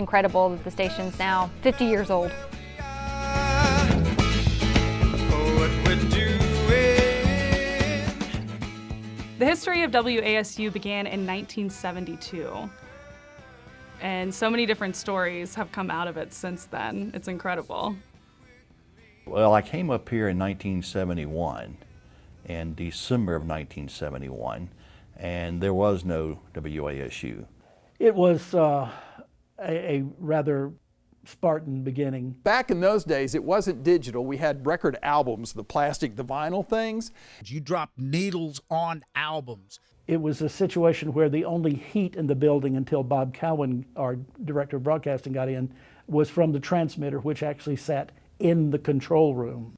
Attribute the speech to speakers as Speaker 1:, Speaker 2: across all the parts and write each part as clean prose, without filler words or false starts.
Speaker 1: incredible that the station's now 50 years old.
Speaker 2: The history of WASU began in 1972, and so many different stories have come out of it since then. It's incredible.
Speaker 3: Well, I came up here in 1971, in December of 1971, and there was no WASU.
Speaker 4: It was a rather Spartan beginning.
Speaker 5: Back in those days, it wasn't digital. We had record albums, the plastic, the vinyl things.
Speaker 6: You dropped needles on albums.
Speaker 4: It was a situation where the only heat in the building until Bob Cowan, our director of broadcasting, got in, was from the transmitter, which actually sat in the control room.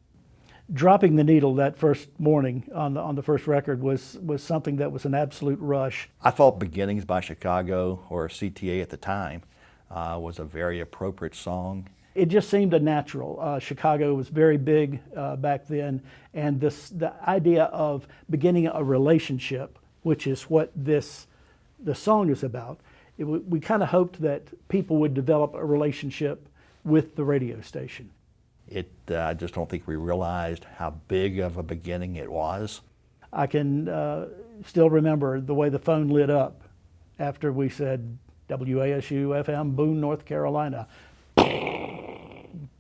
Speaker 4: Dropping the needle that first morning on the first record was something that was an absolute rush.
Speaker 3: I thought Beginnings by Chicago, or CTA at the time, was a very appropriate song.
Speaker 4: It just seemed a natural. Chicago was very big back then, and the idea of beginning a relationship, which is what the song is about, we kind of hoped that people would develop a relationship with the radio station.
Speaker 3: I just don't think we realized how big of a beginning it was.
Speaker 4: I can still remember the way the phone lit up after we said WASU-FM, Boone, North Carolina.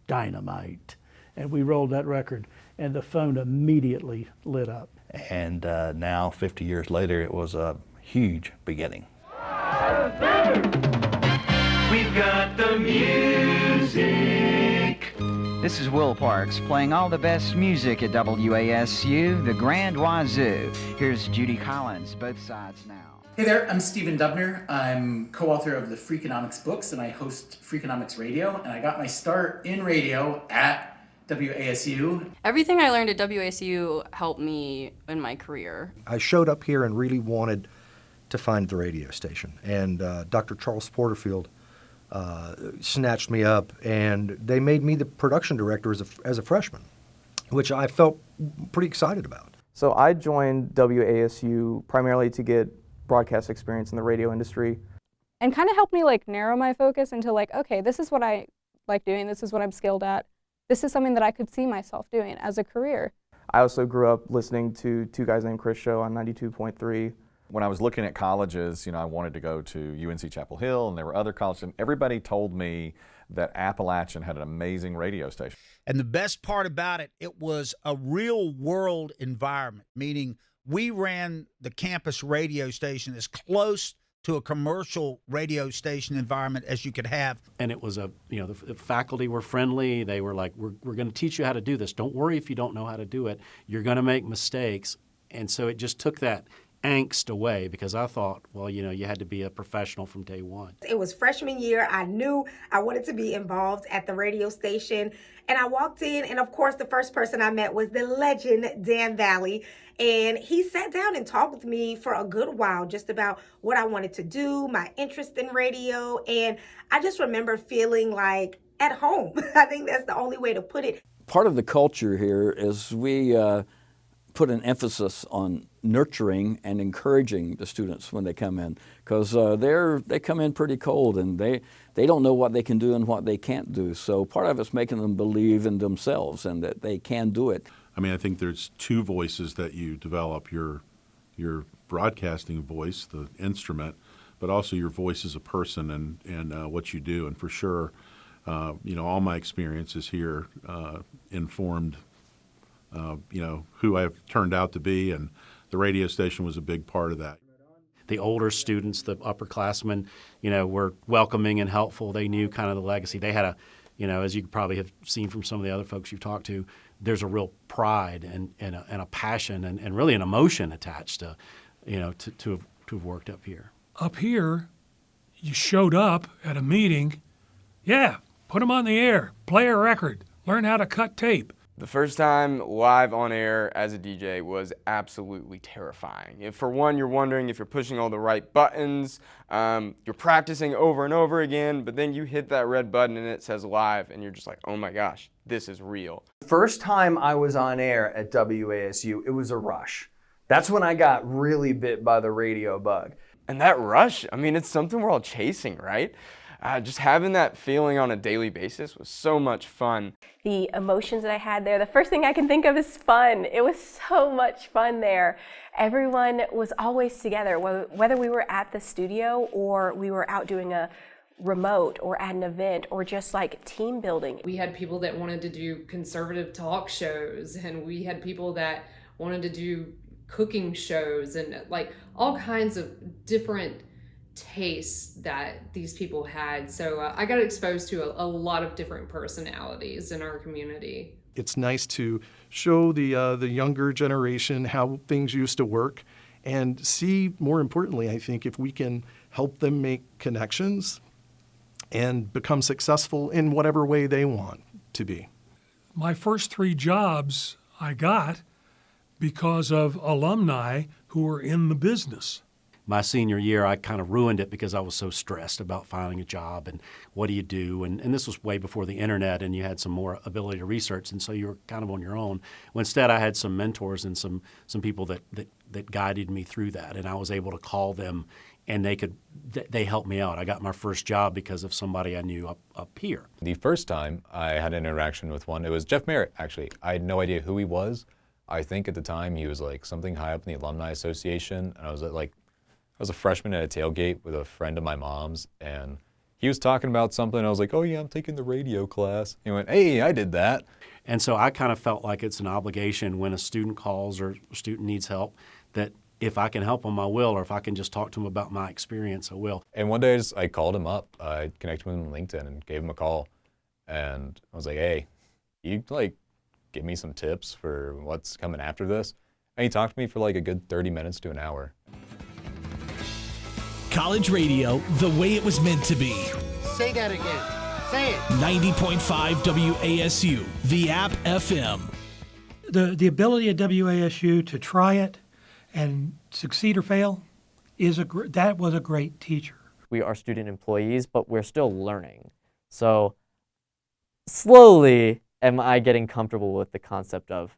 Speaker 4: Dynamite. And we rolled that record, and the phone immediately lit up.
Speaker 3: And now, 50 years later, it was a huge beginning.
Speaker 7: We've got the music.
Speaker 8: This is Will Parks playing all the best music at WASU, the Grand Wazoo. Here's Judy Collins, Both Sides Now.
Speaker 9: Hey there, I'm Stephen Dubner. I'm co-author of the Freakonomics books, and I host Freakonomics Radio, and I got my start in radio at WASU.
Speaker 10: Everything I learned at WASU helped me in my career.
Speaker 11: I showed up here and really wanted to find the radio station, and Dr. Charles Porterfield snatched me up, and they made me the production director as a freshman, which I felt pretty excited about.
Speaker 12: So I joined WASU primarily to get broadcast experience in the radio industry.
Speaker 1: And kind of helped me narrow my focus into okay, this is what I like doing, this is what I'm skilled at. This is something that I could see myself doing as a career.
Speaker 12: I also grew up listening to Two Guys Named Chris show on 92.3.
Speaker 13: When I was looking at colleges, I wanted to go to UNC Chapel Hill, and there were other colleges, and everybody told me that Appalachian had an amazing radio station.
Speaker 6: And the best part about it, it was a real world environment, meaning we ran the campus radio station as close to a commercial radio station environment as you could have.
Speaker 14: And it was the faculty were friendly. They were like, we're going to teach you how to do this. Don't worry if you don't know how to do it. You're going to make mistakes. And so it just took that angst away, because I thought, well, you had to be a professional from day one.
Speaker 15: It was freshman year. I knew I wanted to be involved at the radio station. And I walked in, and of course, the first person I met was the legend, Dan Vallie. And he sat down and talked with me for a good while just about what I wanted to do, my interest in radio. And I just remember feeling like at home. I think that's the only way to put it.
Speaker 16: Part of the culture here is we put an emphasis on nurturing and encouraging the students when they come in, because they come in pretty cold, and they don't know what they can do and what they can't do. So part of it's making them believe in themselves and that they can do it.
Speaker 17: I mean, I think there's two voices that you develop: your broadcasting voice, the instrument, but also your voice as a person and what you do. And for sure, all my experiences here informed who I've turned out to be, and the radio station was a big part of that.
Speaker 14: The older students, the upperclassmen, were welcoming and helpful. They knew kind of the legacy. They had as you probably have seen from some of the other folks you've talked to, there's a real pride and a passion and really an emotion attached to, to have worked up here.
Speaker 18: Up here, you showed up at a meeting, put them on the air, play a record, learn how to cut tape.
Speaker 19: The first time live on air as a DJ was absolutely terrifying. For one, you're wondering if you're pushing all the right buttons, you're practicing over and over again, but then you hit that red button and it says live, and you're just like, oh my gosh, this is real.
Speaker 20: The first time I was on air at WASU, it was a rush. That's when I got really bit by the radio bug.
Speaker 19: And that rush, I mean, it's something we're all chasing, right? just having that feeling on a daily basis was so much fun.
Speaker 21: The emotions that I had there, the first thing I can think of is fun. It was so much fun there. Everyone was always together, whether we were at the studio or we were out doing a remote or at an event or just like team building.
Speaker 22: We had people that wanted to do conservative talk shows, and we had people that wanted to do cooking shows, and like all kinds of different tastes that these people had. So I got exposed to a lot of different personalities in our community.
Speaker 23: It's nice to show the younger generation how things used to work and see, more importantly, I think, if we can help them make connections and become successful in whatever way they want to be.
Speaker 18: My first 3 jobs I got because of alumni who were in the business.
Speaker 14: My senior year, I kind of ruined it because I was so stressed about finding a job and what do you do? And this was way before the internet, and you had some more ability to research, and so you were kind of on your own. Well, instead, I had some mentors and some people that guided me through that, and I was able to call them, and they helped me out. I got my first job because of somebody I knew up here.
Speaker 24: The first time I had an interaction with one, it was Jeff Merritt, actually. I had no idea who he was. I think at the time he was like something high up in the Alumni Association, and I was a freshman at a tailgate with a friend of my mom's, and he was talking about something. I was like, oh yeah, I'm taking the radio class. He went, hey, I did that.
Speaker 14: And so I kind of felt like it's an obligation when a student calls or a student needs help, that if I can help them, I will, or if I can just talk to them about my experience, I will.
Speaker 24: And one day I called him up. I connected with him on LinkedIn and gave him a call. And I was like, hey, you give me some tips for what's coming after this? And he talked to me for like a good 30 minutes to an hour.
Speaker 25: College radio, the way it was meant to be.
Speaker 26: Say that again. Say it.
Speaker 25: 90.5 WASU, the App FM.
Speaker 27: The ability of WASU to try it and succeed or fail that was a great teacher.
Speaker 28: We are student employees, but we're still learning. So slowly am I getting comfortable with the concept of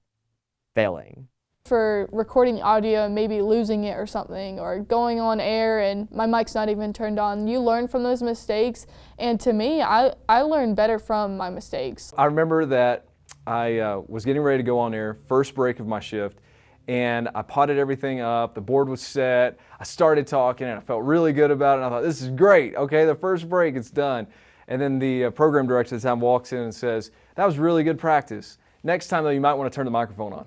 Speaker 28: failing.
Speaker 29: For recording audio and maybe losing it or something, or going on air and my mic's not even turned on, you learn from those mistakes, and to me, I learn better from my mistakes.
Speaker 30: I remember that I was getting ready to go on air, first break of my shift, and I potted everything up, the board was set, I started talking, and I felt really good about it, and I thought, this is great, okay, the first break, it's done. And then the program director at the time walks in and says, that was really good practice. Next time, though, you might want to turn the microphone on.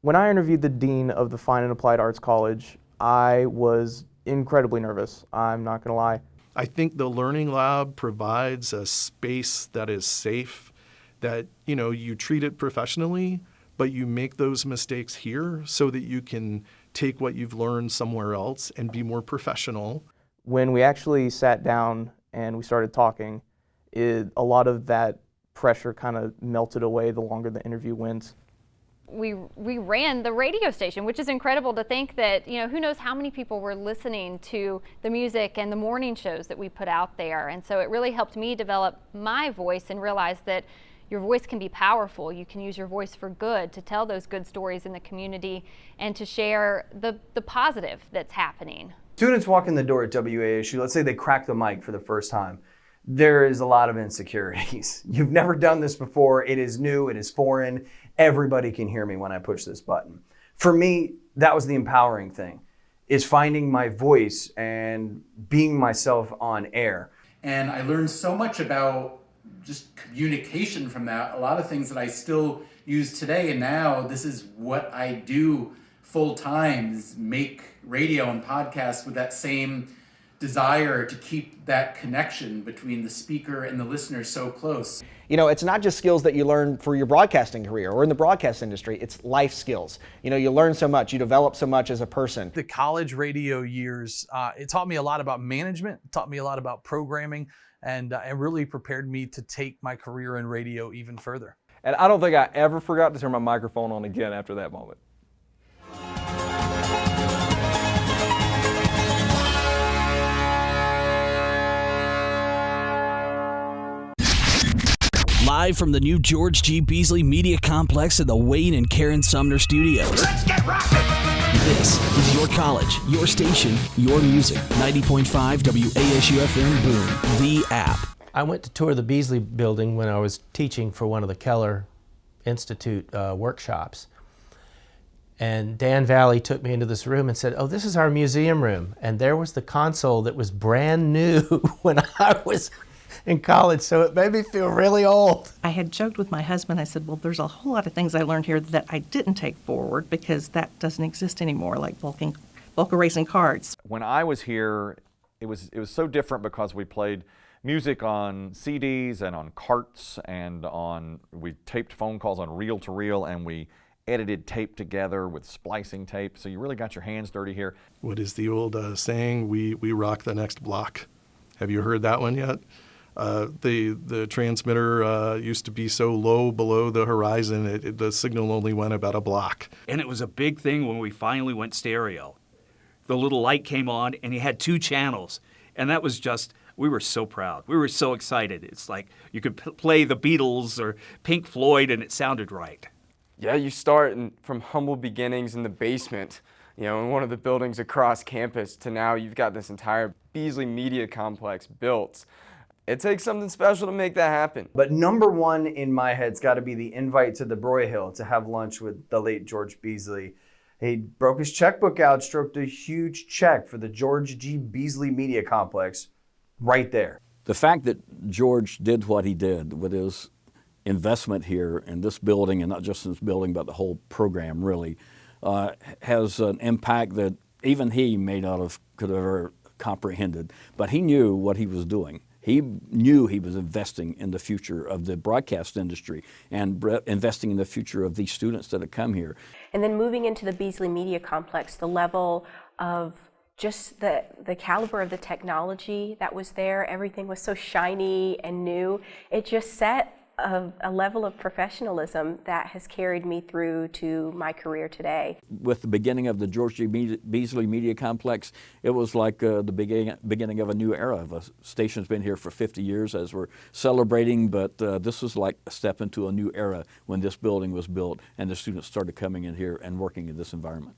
Speaker 12: When I interviewed the dean of the Fine and Applied Arts College, I was incredibly nervous. I'm not going to lie.
Speaker 23: I think the Learning Lab provides a space that is safe, that you treat it professionally, but you make those mistakes here so that you can take what you've learned somewhere else and be more professional.
Speaker 12: When we actually sat down and we started talking, a lot of that pressure kind of melted away the longer the interview went.
Speaker 31: We ran the radio station, which is incredible to think that, who knows how many people were listening to the music and the morning shows that we put out there. And so it really helped me develop my voice and realize that your voice can be powerful. You can use your voice for good, to tell those good stories in the community and to share the positive that's happening.
Speaker 20: Students walk in the door at WASU, let's say they crack the mic for the first time. There is a lot of insecurities. You've never done this before. It is new, it is foreign. Everybody can hear me when I push this button. For me, that was the empowering thing, is finding my voice and being myself on air.
Speaker 9: And I learned so much about just communication from that. A lot of things that I still use today, and now this is what I do full time, is make radio and podcasts with that same desire to keep that connection between the speaker and the listener so close.
Speaker 32: It's not just skills that you learn for your broadcasting career or in the broadcast industry, it's life skills. You learn so much, you develop so much as a person.
Speaker 33: The college radio years, it taught me a lot about management, it taught me a lot about programming, and really prepared me to take my career in radio even further.
Speaker 30: And I don't think I ever forgot to turn my microphone on again after that moment.
Speaker 25: Live from the new George G. Beasley Media Complex at the Wayne and Karen Sumner Studios.
Speaker 26: Let's get rocking!
Speaker 25: This is your college, your station, your music. 90.5 WASU-FM Boone, the app.
Speaker 1: I went to tour the Beasley building when I was teaching for one of the Keller Institute workshops. And Dan Vallie took me into this room and said, "Oh, this is our museum room." And there was the console that was brand new when I was in college, so it made me feel really old.
Speaker 2: I had joked with my husband. I said, well, there's a whole lot of things I learned here that I didn't take forward because that doesn't exist anymore, like bulk erasing cards.
Speaker 3: When I was here, it was so different because we played music on CDs and on carts and we taped phone calls on reel-to-reel, and we edited tape together with splicing tape, so you really got your hands dirty here.
Speaker 23: What is the old saying? We rock the next block. Have you heard that one yet? The transmitter used to be so low below the horizon, the signal only went about a block.
Speaker 4: And it was a big thing when we finally went stereo. The little light came on and you had 2 channels, and that was just, we were so proud. We were so excited. It's like you could play the Beatles or Pink Floyd and it sounded right.
Speaker 19: Yeah, you start from humble beginnings in the basement, in one of the buildings across campus, to now you've got this entire Beasley Media Complex built. It takes something special to make that happen.
Speaker 20: But number one in my head's got to be the invite to the Broyhill to have lunch with the late George Beasley. He broke his checkbook out, stroked a huge check for the George G. Beasley Media Complex right there.
Speaker 5: The fact that George did what he did with his investment here in this building, and not just in this building, but the whole program really, has an impact that even he may not have could have ever comprehended. But he knew what he was doing. He knew he was investing in the future of the broadcast industry and investing in the future of these students that have come here.
Speaker 21: And then moving into the Beasley Media Complex, the level of just the caliber of the technology that was there, everything was so shiny and new. It just set a level of professionalism that has carried me through to my career today.
Speaker 5: With the beginning of the George G. Beasley Media Complex, it was like the beginning of a new era. The station's been here for 50 years as we're celebrating, but this was like a step into a new era when this building was built and the students started coming in here and working in this environment.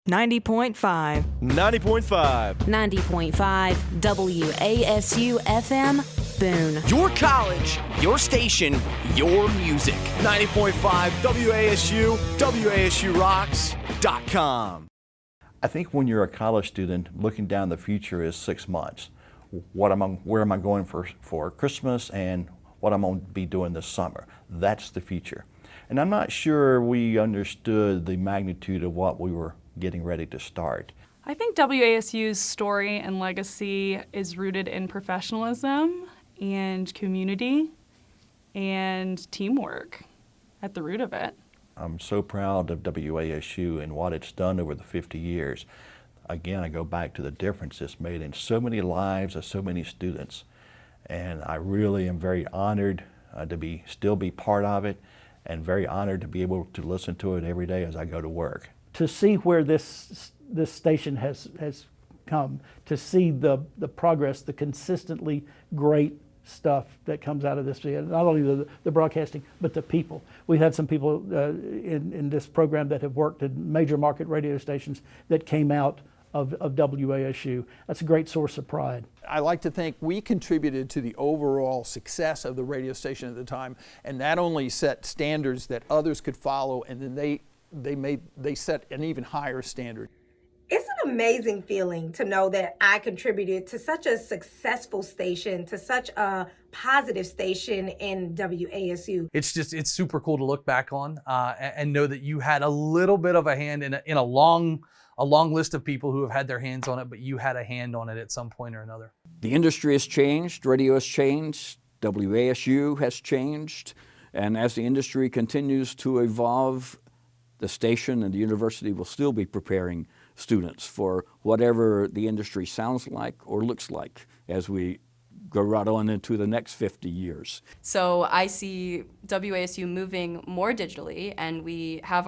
Speaker 6: 90.5.
Speaker 7: 90.5.
Speaker 6: 90.5 WASU-FM, Boone.
Speaker 25: Your college, your station, your music.
Speaker 7: 90.5 WASU, WASUrocks.com.
Speaker 8: I think when you're a college student, looking down the future is 6 months. Where am I going for Christmas and what I'm going to be doing this summer? That's the future. And I'm not sure we understood the magnitude of what we were getting ready to start.
Speaker 10: I think WASU's story and legacy is rooted in professionalism and community and teamwork at the root of it.
Speaker 8: I'm so proud of WASU and what it's done over the 50 years. Again, I go back to the difference it's made in so many lives of so many students. And I really am very honored to still be part of it, and very honored to be able to listen to it every day as I go to work.
Speaker 11: To see where this station has come, to see the progress, the consistently great stuff that comes out of this, not only the broadcasting, but the people. We've had some people in this program that have worked at major market radio stations that came out of WASU. That's a great source of pride.
Speaker 13: I like to think we contributed to the overall success of the radio station at the time, and not only set standards that others could follow, and then they set an even higher standard.
Speaker 15: It's an amazing feeling to know that I contributed to such a successful station, to such a positive station in WASU.
Speaker 33: It's super cool to look back on and know that you had a little bit of a hand in a long list of people who have had their hands on it, but you had a hand on it at some point or another.
Speaker 5: The industry has changed, radio has changed, WASU has changed, and as the industry continues to evolve, the station and the university will still be preparing students for whatever the industry sounds like or looks like as we go right on into the next 50 years.
Speaker 16: So I see WASU moving more digitally, and we have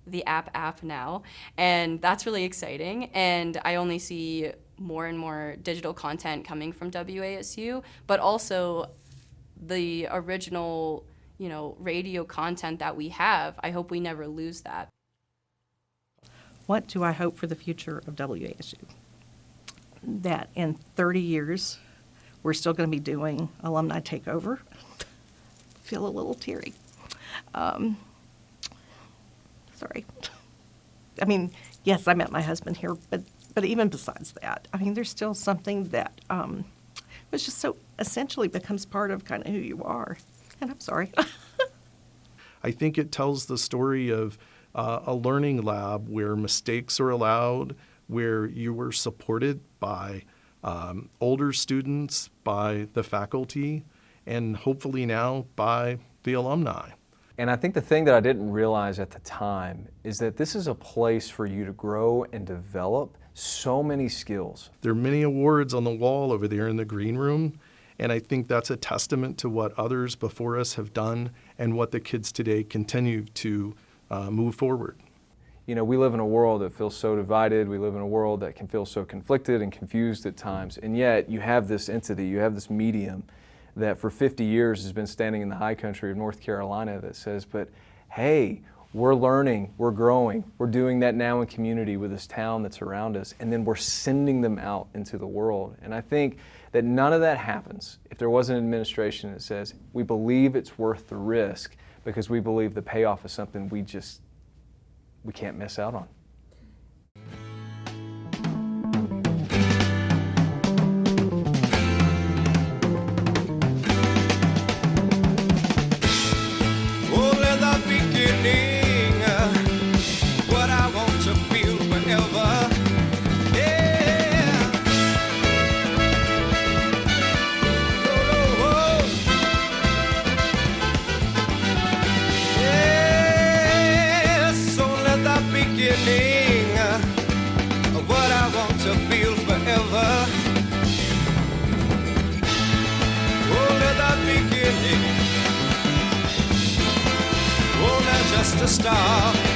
Speaker 16: the app now, and that's really exciting. And I only see more and more digital content coming from WASU, but also the original radio content that we have. I hope we never lose that.
Speaker 2: what do I hope for the future of WASU? That in 30 years, we're still going to be doing alumni takeover. Feel a little teary. Sorry. I mean, yes, I met my husband here, but even besides that, I mean, there's still something that was just so essentially becomes part of kind of who you are. And I'm sorry.
Speaker 23: I think it tells the story of a learning lab where mistakes are allowed, where you were supported by older students, by the faculty, and hopefully now by the alumni.
Speaker 9: And I think the thing that I didn't realize at the time is that this is a place for you to grow and develop so many skills.
Speaker 23: There are many awards on the wall over there in the green room, and I think that's a testament to what others before us have done and what the kids today continue to move forward.
Speaker 9: You know, we live in a world that feels so divided. We live in a world that can feel so conflicted and confused at times. And yet you have this entity, you have this medium that for 50 years has been standing in the high country of North Carolina that says, but hey, we're learning, we're growing, we're doing that now in community with this town that's around us, and then we're sending them out into the world. And I think that none of that happens if there wasn't an administration that says, we believe it's worth the risk because we believe the payoff is something we can't miss out on.
Speaker 12: What I want to feel forever. So let the beginning of what I want to feel forever. Oh, let the beginning. Oh, now just a start.